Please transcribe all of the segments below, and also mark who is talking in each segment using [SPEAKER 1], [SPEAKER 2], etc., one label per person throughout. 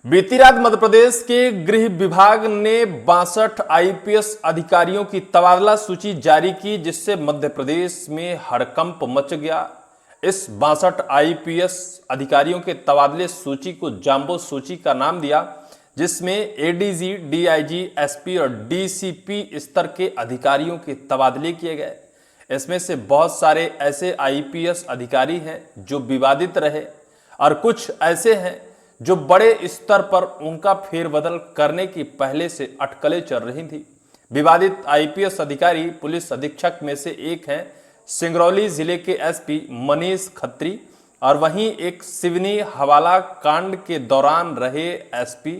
[SPEAKER 1] बीती रात मध्य प्रदेश के गृह विभाग ने 62 आईपीएस अधिकारियों की तबादला सूची जारी की, जिससे मध्य प्रदेश में हड़कंप मच गया। इस 62 आईपीएस अधिकारियों के तबादले सूची को जांबो सूची का नाम दिया, जिसमें एडीजी, डीआईजी, एसपी और डीसीपी स्तर के अधिकारियों के तबादले किए गए। इसमें से बहुत सारे ऐसे आईपीएस अधिकारी हैं जो विवादित रहे और कुछ ऐसे हैं जो बड़े स्तर पर उनका फेरबदल करने की पहले से अटकलें चल रही थी। विवादित आईपीएस अधिकारी पुलिस अधीक्षक में से एक हैं सिंगरौली जिले के एसपी मनीष खत्री, और वहीं एक सिवनी हवाला कांड के दौरान रहे एसपी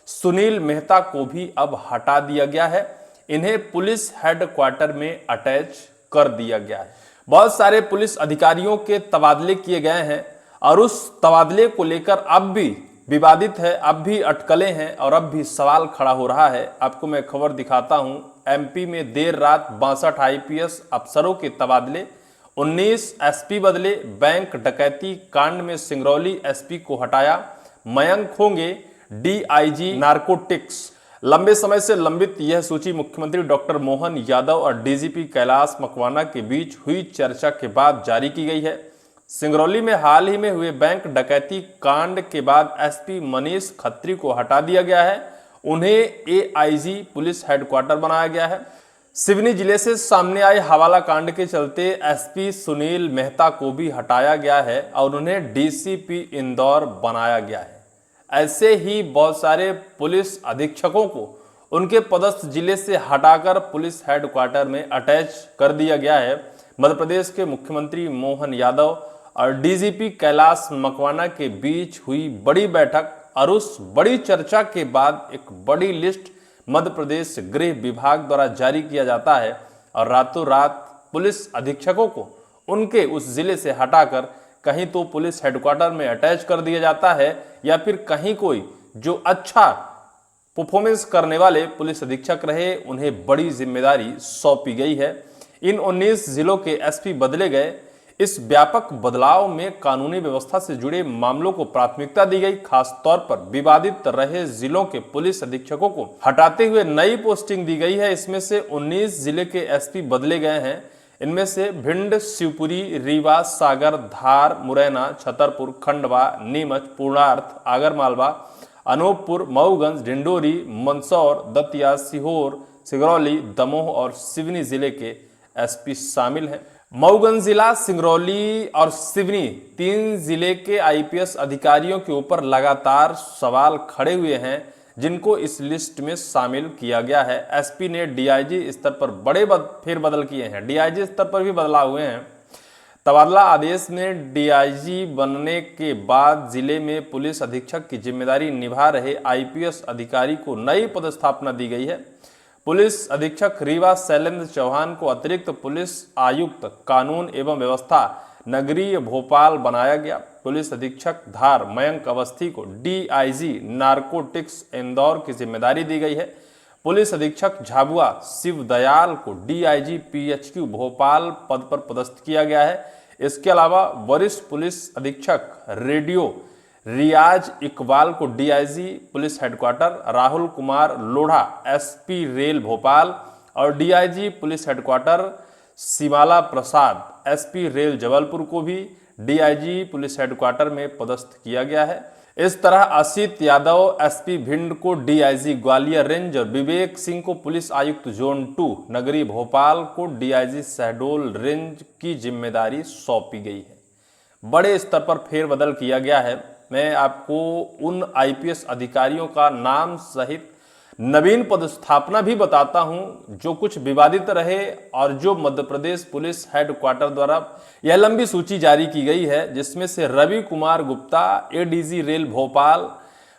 [SPEAKER 1] सुनील मेहता को भी अब हटा दिया गया है। इन्हें पुलिस हेडक्वार्टर में अटैच कर दिया गया है। बहुत सारे पुलिस अधिकारियों के तबादले किए गए हैं और उस तबादले को लेकर अब भी विवादित है, अब भी अटकलें हैं और अब भी सवाल खड़ा हो रहा है। आपको मैं खबर दिखाता हूं। एमपी में देर रात 62 आईपीएस अफसरों के तबादले, 19 एसपी बदले। बैंक डकैती कांड में सिंगरौली एसपी को हटाया। मयंक होंगे डीआईजी नारकोटिक्स। लंबे समय से लंबित यह सूची मुख्यमंत्री डॉक्टर मोहन यादव और डीजीपी कैलाश मकवाना के बीच हुई चर्चा के बाद जारी की गई है। सिंगरौली में हाल ही में हुए बैंक डकैती कांड के बाद एसपी मनीष खत्री को हटा दिया गया है। उन्हें एआईजी पुलिस हेडक्वार्टर बनाया गया है। सिवनी जिले से सामने आए हवाला कांड के चलते एसपी सुनील मेहता को भी हटाया गया है और उन्हें डीसीपी इंदौर बनाया गया है। ऐसे ही बहुत सारे पुलिस अधीक्षकों को उनके पदस्थ जिले से हटाकर पुलिस हेडक्वार्टर में अटैच कर दिया गया है। मध्य प्रदेश के मुख्यमंत्री मोहन यादव और डीजीपी कैलाश मकवाना के बीच हुई बड़ी बैठक और उस बड़ी चर्चा के बाद एक बड़ी लिस्ट मध्य प्रदेश गृह विभाग द्वारा जारी किया जाता है और रातों रात पुलिस अधीक्षकों को उनके उस जिले से हटाकर कहीं तो पुलिस हेडक्वार्टर में अटैच कर दिया जाता है, या फिर कहीं कोई जो अच्छा परफॉर्मेंस करने वाले पुलिस अधीक्षक रहे उन्हें बड़ी जिम्मेदारी सौंपी गई है। इन 19 जिलों के एसपी बदले गए। इस व्यापक बदलाव में कानूनी व्यवस्था से जुड़े मामलों को प्राथमिकता दी गई। खास तौर पर विवादित रहे जिलों के पुलिस अधीक्षकों को हटाते हुए नई पोस्टिंग दी गई है। इसमें से 19 जिले के एसपी बदले गए हैं। इनमें से भिंड, शिवपुरी, रीवा, सागर, धार, मुरैना, छतरपुर, खंडवा, नीमच, पूर्णार्थ, आगरमालवा, अनूपपुर, मऊगंज, डिंडोरी, मंदसौर, दतिया, सीहोर, सिंगरौली, दमोह और सिवनी जिले के एसपी शामिल हैं। मऊगंज जिला, सिंगरौली और सिवनी 3 जिले के आईपीएस अधिकारियों के ऊपर लगातार सवाल खड़े हुए हैं, जिनको इस लिस्ट में शामिल किया गया है। एसपी ने डीआईजी स्तर पर बड़े फेरबदल किए हैं। डीआईजी स्तर पर भी बदलाव हुए हैं। तबादला आदेश में डीआईजी बनने के बाद जिले में पुलिस अधीक्षक की जिम्मेदारी निभा रहे आईपीएस अधिकारी को नई पदस्थापना दी गई है। पुलिस अधीक्षक रीवा शैलेंद्र चौहान को अतिरिक्त पुलिस आयुक्त कानून एवं व्यवस्था नगरीय भोपाल बनाया गया। पुलिस अधीक्षक धार मयंक अवस्थी को डीआईजी नारकोटिक्स इंदौर की जिम्मेदारी दी गई है। पुलिस अधीक्षक झाबुआ शिवदयाल को डीआईजी पीएचक्यू भोपाल पद पर पदस्थ किया गया है। इसके अलावा वरिष्ठ पुलिस अधीक्षक रेडियो रियाज इकबाल को DIG police headquarter, Rahul Kumar Lodha SP rail Bhopal और DIG police headquarter Simala Prasad SP rail Jabalpur को भी डीआईजी पुलिस हेडक्वार्टर में पदस्थ किया गया है। इस तरह असित यादव एसपी भिंड को डीआईजी ग्वालियर रेंज और विवेक सिंह को पुलिस आयुक्त जोन 2 नगरी भोपाल को डीआईजी शहडोल रेंज की जिम्मेदारी सौंपी गई है। बड़े स्तर पर फेरबदल किया गया है। मैं आपको उन आईपीएस अधिकारियों का नाम सहित नवीन पदस्थापना भी बताता हूं जो कुछ विवादित रहे और जो मध्य प्रदेश पुलिस हेडक्वार्टर द्वारा यह लंबी सूची जारी की गई है, जिसमें से रवि कुमार गुप्ता एडीजी रेल भोपाल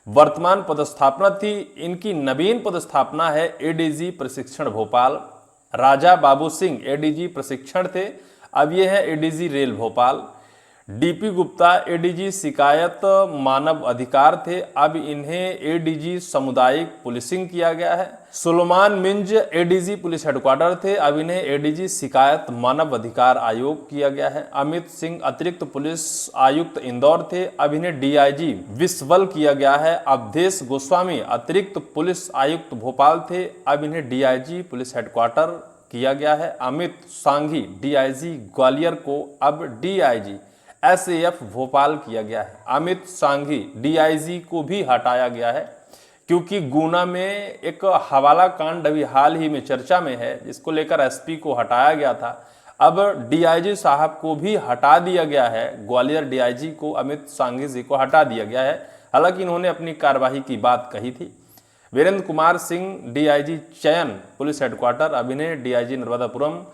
[SPEAKER 1] वर्तमान पदस्थापना थी। इनकी नवीन पदस्थापना है एडीजी प्रशिक्षण भोपाल। राजा बाबू सिंह एडीजी प्रशिक्षण थे, अब ये है ADG rail Bhopal. DP Gupta ADG शिकायत मानव अधिकार थे, अब इन्हें एडीजी सामुदायिक पुलिसिंग किया गया है। Suleman Minj ADG police headquarter थे, अब इन्हें एडीजी शिकायत मानव अधिकार आयोग किया गया है। अमित सिंह अतिरिक्त पुलिस आयुक्त इंदौर थे, अब इन्हें डीआईजी विश्वल किया गया है। अवधेश गोस्वामी अतिरिक्त पुलिस आयुक्त भोपाल थे, अब इन्हें डीआईजी पुलिस हेडक्वार्टर किया गया है। अमित सांघी डीआईजी ग्वालियर को अब डीआईजी एसएएफ भोपाल किया गया है। अमित सांघी डीआईजी को भी हटाया गया है क्योंकि गुना में एक हवाला कांड अभी हाल ही में चर्चा में है, जिसको लेकर एसपी को हटाया गया था। अब डीआईजी साहब को भी हटा दिया गया है। ग्वालियर डीआईजी को अमित सांघी जी को हटा दिया गया है, हालांकि इन्होंने अपनी कार्यवाही की बात कही थी। वीरेंद्र कुमार सिंह डीआईजी चयन पुलिस हेडक्वार्टर, अब इन्हें डीआईजी नर्मदापुरम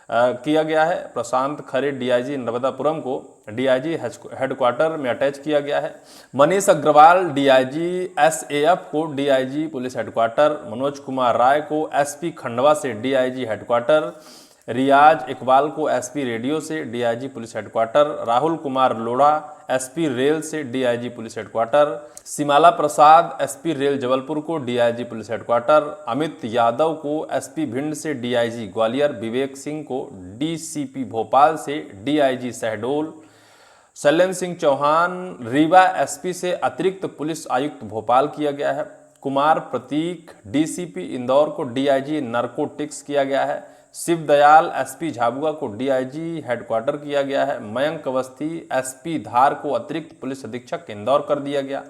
[SPEAKER 1] किया गया है। प्रशांत खरे डीआईजी नर्मदापुरम को डीआईजी हेडक्वार्टर में अटैच किया गया है। मनीष अग्रवाल डीआईजी एसएएफ को DIG police headquarter, Manoj Kumar Rai को एसपी खंडवा से डीआईजी हेडक्वार्टर, रियाज इकबाल को एसपी रेडियो से DIG police headquarter, Rahul Kumar Lodha SP rail से DIG police headquarter, Simala Prasad SP rail Jabalpur को DIG police headquarter, Amit Yadav को एसपी भिंड से डीआईजी ग्वालियर, विवेक सिंह को डीसीपी भोपाल से डीआईजी शहडोल, शैलेंद्र सिंह चौहान रीवा एसपी से अतिरिक्त पुलिस आयुक्त भोपाल किया गया है। कुमार प्रतीक डीसीपी इंदौर को डीआईजी नारकोटिक्स किया गया है। शिवदयाल एसपी झाबुआ को डीआईजी हेडक्वार्टर किया गया है। मयंक अवस्थी एसपी धार को अतिरिक्त पुलिस अधीक्षक इंदौर कर दिया गया।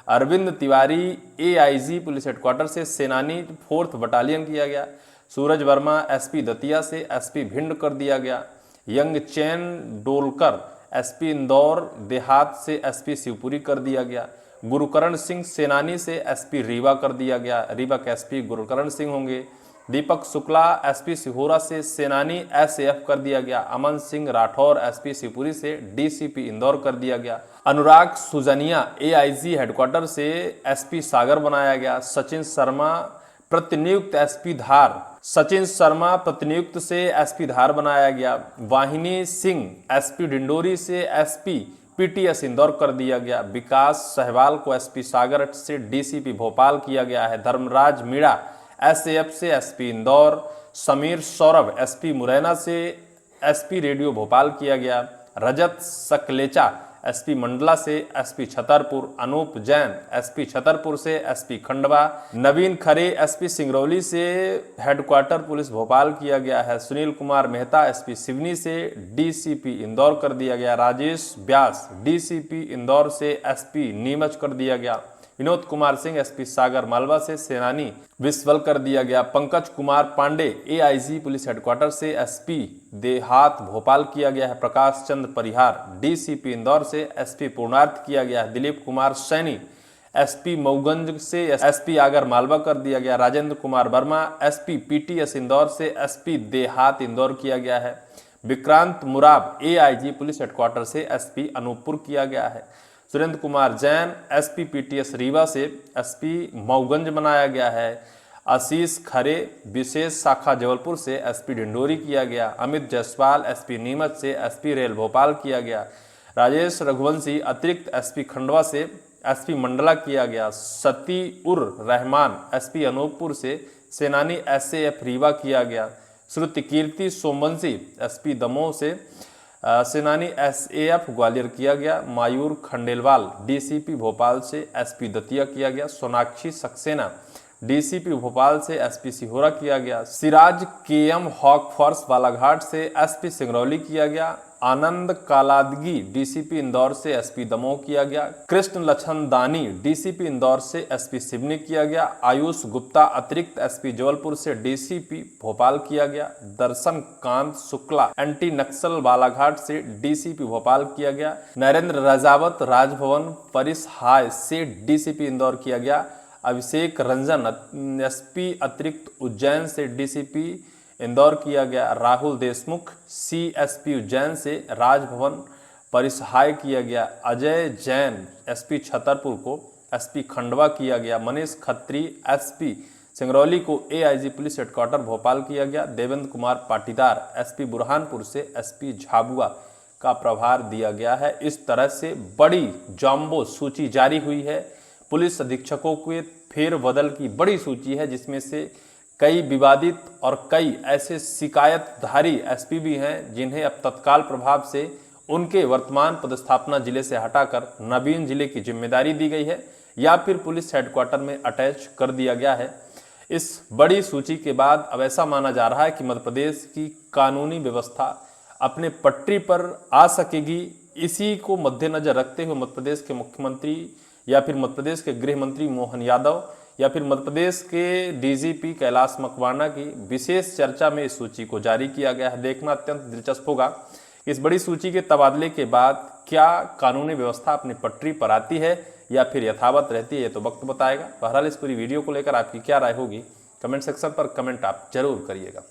[SPEAKER 1] Arvind Tiwari AIG police headquarter से सेनानी 4th बटालियन किया गया। सूरज वर्मा एसपी दतिया से एसपी भिंड कर दिया गया। यंग चैन डोलकर एसपी इंदौर देहात से एसपी शिवपुरी कर दिया गया। गुरुकरण सिंह सेनानी से एसपी रीवा कर दिया गया। रीवा के एसपी गुरुकरण सिंह होंगे। दीपक शुक्ला एसपी सिहोरा से सेनानी एसएएफ कर दिया गया। अमन सिंह राठौर एसपी शिवपुरी से डीसीपी इंदौर कर दिया गया। अनुराग सुजनिया एआईजी हेडक्वार्टर से एसपी सागर बनाया गया। सचिन शर्मा प्रतिनियुक्त एसपी धार, सचिन शर्मा प्रतिनियुक्त से एसपी धार बनाया गया। वाहिनी सिंह एसपी डिंडोरी से एसपी पीटीएस इंदौर कर दिया गया। विकास सहवाल को एसपी सागर से डीसीपी भोपाल किया गया है। धर्मराज मीणा एसएएफ से एसपी इंदौर, समीर सौरभ एसपी मुरैना से एसपी रेडियो भोपाल किया गया। रजत सकलेचा एसपी मंडला से एसपी छतरपुर, अनूप जैन एसपी छतरपुर से एसपी खंडवा, नवीन खरे एसपी सिंगरौली से हेडक्वार्टर पुलिस भोपाल किया गया है। सुनील कुमार मेहता एसपी सिवनी से डीसीपी इंदौर कर दिया गया। राजेश व्यास डीसीपी इंदौर से एसपी नीमच कर दिया गया। विनोद कुमार सिंह एसपी सागर मालवा से सेनानी विश्वल कर दिया गया। Pankaj Kumar Pandey AIG police headquarter से एसपी देहात भोपाल किया गया है। प्रकाश चंद्र परिहार डीसीपी इंदौर से एसपी पूर्णार्थ किया गया है। दिलीप कुमार सैनी एसपी मऊगंज से एसपी आगर मालवा कर दिया गया। राजेंद्र कुमार वर्मा एसपी पीटीएस इंदौर से एसपी देहात इंदौर किया गया है। विक्रांत मुराब एआईजी पुलिस हेडक्वार्टर से एसपी अनूपपुर किया गया है। सुरेंद्र कुमार जैन एसपी पीटीएस रीवा से एसपी मऊगंज बनाया गया है। आशीष खरे विशेष शाखा जबलपुर से एसपी डिंडोरी किया गया। अमित जायसवाल एसपी नीमच से एसपी रेल भोपाल किया गया। राजेश रघुवंशी अतिरिक्त एसपी खंडवा से एसपी मंडला किया गया। सती उर रहमान एसपी अनूपपुर से सेनानी एसएएफ रीवा किया गया। श्रुति कीर्ति सोमवंशी एसपी दमोह से सेनानी एसएएफ ग्वालियर किया गया। मायूर खंडेलवाल डीसीपी भोपाल से एसपी दतिया किया गया। सोनाक्षी सक्सेना डीसीपी भोपाल से एसपी सिहोरा किया गया। Siraj KM hawk force Balaghat से एसपी सिंगरौली किया गया। आनंद कालादगी डीसीपी इंदौर से एसपी दमोह किया गया। कृष्ण लछनदानी डीसीपी इंदौर से एसपी सिवनी किया गया। आयुष गुप्ता अतिरिक्त एसपी जबलपुर से डीसीपी भोपाल किया गया। दर्शन कांत शुक्ला एंटी नक्सल बालाघाट से डीसीपी भोपाल किया गया। नरेंद्र रजावत राजभवन परिसहाय से डीसीपी इंदौर किया गया। अभिषेक रंजन एसपी अतिरिक्त उज्जैन से डीसीपी इंदौर किया गया। राहुल देशमुख सीएसपी उज्जैन से राजभवन परिसहाय किया गया। अजय जैन एसपी छतरपुर को एसपी खंडवा किया गया। मनीष खत्री एसपी सिंगरौली को एआईजी पुलिस हेडक्वार्टर भोपाल किया गया। देवेंद्र कुमार पाटीदार एसपी बुरहानपुर से एसपी झाबुआ का प्रभार दिया गया है। इस तरह से बड़ी जॉम्बो सूची जारी हुई है। पुलिस अधीक्षकों के फेरबदल की बड़ी सूची है, जिसमें से कई विवादित और कई ऐसे शिकायतधारी एसपी भी हैं जिन्हें अब तत्काल प्रभाव से उनके वर्तमान पदस्थापना जिले से हटाकर नवीन जिले की जिम्मेदारी दी गई है या फिर पुलिस हेडक्वार्टर में अटैच कर दिया गया है। इस बड़ी सूची के बाद अब ऐसा माना जा रहा है कि मध्य प्रदेश की कानूनी व्यवस्था अपने पटरी पर आ सकेगी। इसी को मद्देनजर रखते हुए मध्य प्रदेश के मुख्यमंत्री या फिर मध्य प्रदेश के गृह मंत्री मोहन यादव या फिर मध्य प्रदेश के डीजीपी कैलाश मकवाना की विशेष चर्चा में इस सूची को जारी किया गया है। देखना अत्यंत दिलचस्प होगा। इस बड़ी सूची के तबादले के बाद क्या कानूनी व्यवस्था अपनी पटरी पर आती है या फिर यथावत रहती है, ये तो वक्त बताएगा। बहरहाल इस पूरी वीडियो को लेकर आपकी क्या राय होगी, कमेंट सेक्शन पर कमेंट आप जरूर करिएगा।